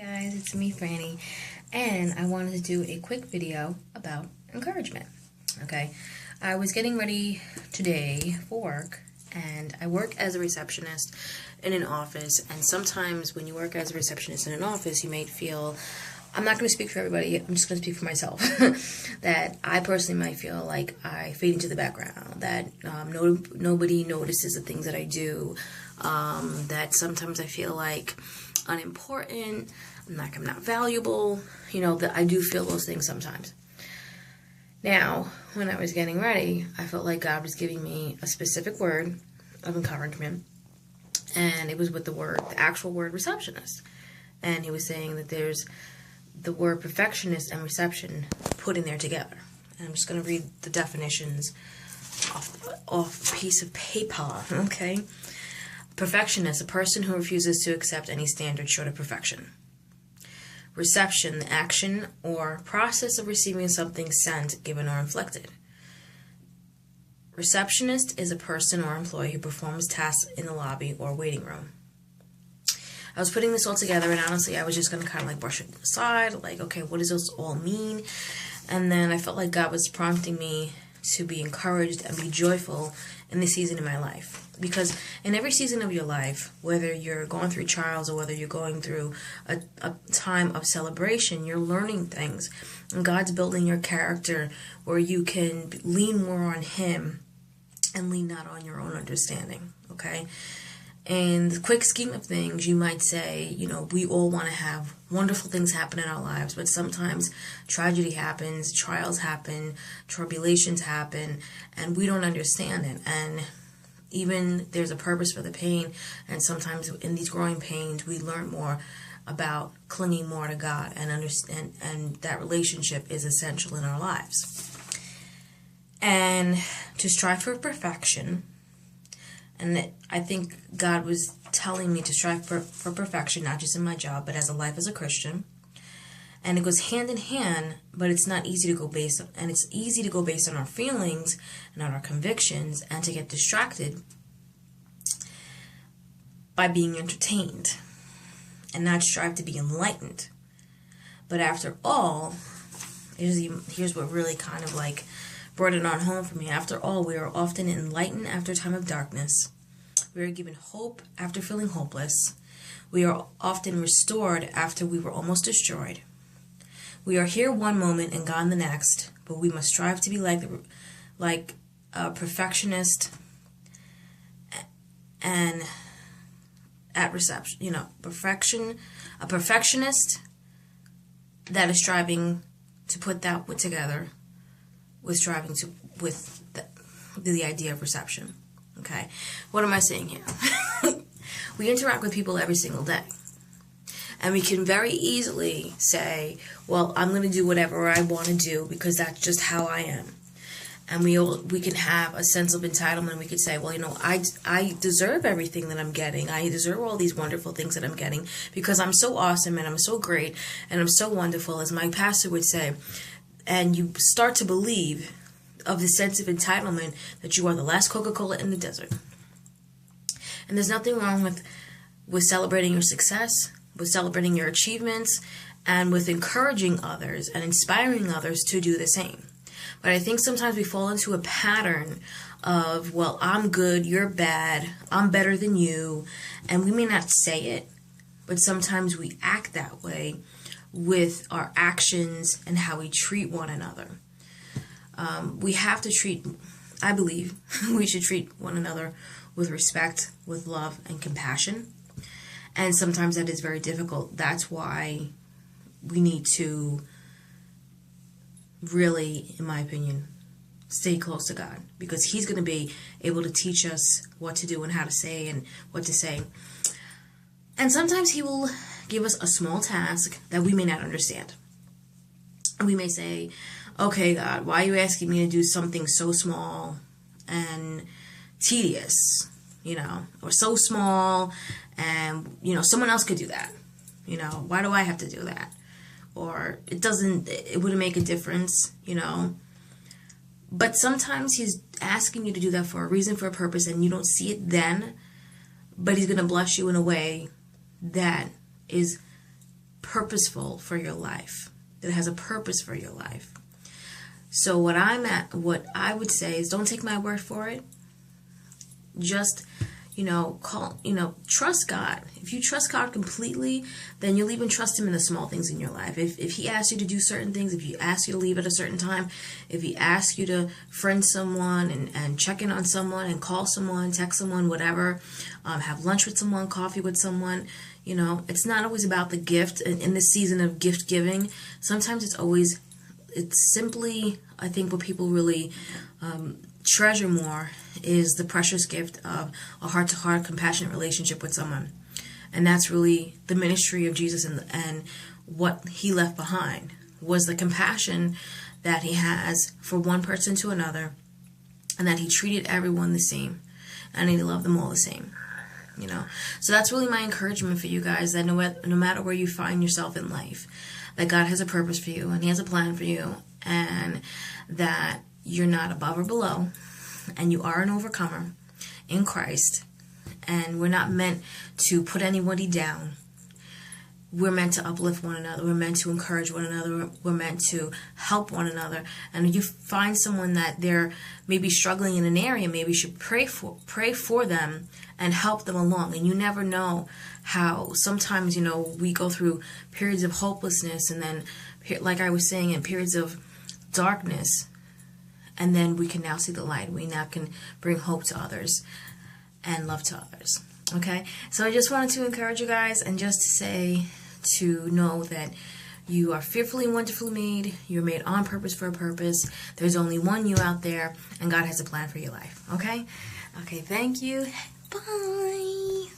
Guys, it's me, Franny, and I wanted to do a quick video about encouragement. Okay, I was getting ready today for work, and I work as a receptionist in an office, and sometimes when you work as a receptionist in an office, you may feel, I'm not going to speak for everybody, I'm just going to speak for myself, that I personally might feel like I fade into the background, that nobody notices the things that I do, that sometimes I feel like unimportant, I'm not valuable, that I do feel those things sometimes. Now, when I was getting ready, I felt like God was giving me a specific word of encouragement, and it was with the actual word receptionist. And he was saying that there's the word perfectionist and reception put in there together. And I'm just going to read the definitions off a piece of paper, okay? Perfectionist, a person who refuses to accept any standard short of perfection. Reception, the action or process of receiving something sent, given, or inflicted. Receptionist is a person or employee who performs tasks in the lobby or waiting room. I was putting this all together, and honestly, I was just going to kind of like brush it aside, like, okay, what does this all mean? And then I felt like God was prompting me to be encouraged and be joyful in this season of my life. Because in every season of your life, whether you're going through trials or whether you're going through a time of celebration, you're learning things. And God's building your character where you can lean more on Him and lean not on your own understanding, okay? In the quick scheme of things, you might say, we all want to have wonderful things happen in our lives, but sometimes tragedy happens, trials happen, tribulations happen, and we don't understand it. And even there's a purpose for the pain, and sometimes in these growing pains, we learn more about clinging more to God and understand, and that relationship is essential in our lives. And to strive for perfection. And that I think God was telling me to strive for perfection, not just in my job, but as a life as a Christian. And it goes hand in hand, but it's not easy to go based on, and it's easy to go based on our feelings and on our convictions, and to get distracted by being entertained and not strive to be enlightened. But after all, here's what really kind of like brought it on home for me. After all, we are often enlightened after a time of darkness. We are given hope after feeling hopeless. We are often restored after we were almost destroyed. We are here one moment and gone the next, but we must strive to be like a perfectionist and at reception, a perfectionist that is striving to put that together with striving to with the idea of reception. Okay, what am I saying here? We interact with people every single day, and we can very easily say, well, I'm going to do whatever I want to do because that's just how I am. And we can have a sense of entitlement. We could say, well, I deserve everything that I'm getting. I deserve all these wonderful things that I'm getting because I'm so awesome and I'm so great and I'm so wonderful, as my pastor would say. And you start to believe of the sense of entitlement that you are the last Coca-Cola in the desert. And there's nothing wrong with celebrating your success, with celebrating your achievements, and with encouraging others and inspiring others to do the same. But I think sometimes we fall into a pattern of, well, I'm good, you're bad, I'm better than you. And we may not say it, but sometimes we act that way with our actions and how we treat one another. I believe we should treat one another with respect, with love, and compassion. And sometimes that is very difficult. That's why we need to really, in my opinion, stay close to God, because He's going to be able to teach us what to do and how to say and what to say. And sometimes He will give us a small task that we may not understand. And we may say, okay, God, why are you asking me to do something so small and tedious, or so small and, someone else could do that. Why do I have to do that? Or it wouldn't make a difference, But sometimes He's asking you to do that for a reason, for a purpose, and you don't see it then, but He's going to bless you in a way that is purposeful for your life, that has a purpose for your life. So what I would say is, don't take my word for it. Just, trust God. If you trust God completely, then you'll even trust Him in the small things in your life. If He asks you to do certain things, if He asks you to leave at a certain time, if He asks you to friend someone and check in on someone and call someone, text someone, whatever, have lunch with someone, coffee with someone, it's not always about the gift. In this season of gift giving, sometimes it's simply, I think, what people really treasure more is the precious gift of a heart-to-heart, compassionate relationship with someone. And that's really the ministry of Jesus, and what He left behind was the compassion that He has for one person to another, and that He treated everyone the same, and He loved them all the same. So that's really my encouragement for you guys, that no matter where you find yourself in life, that God has a purpose for you, and He has a plan for you, and that you're not above or below, and you are an overcomer in Christ. And we're not meant to put anybody down. We're meant to uplift one another. We're meant to encourage one another. We're meant to help one another. And if you find someone that they're maybe struggling in an area, maybe you should pray for them and help them along. And you never know how sometimes, we go through periods of hopelessness, and then, like I was saying, in periods of darkness, and then we can now see the light. We now can bring hope to others and love to others. Okay? So I just wanted to encourage you guys, and just to know that you are fearfully and wonderfully made. You're made on purpose for a purpose. There's only one you out there, and God has a plan for your life. Okay? Okay, thank you. Bye.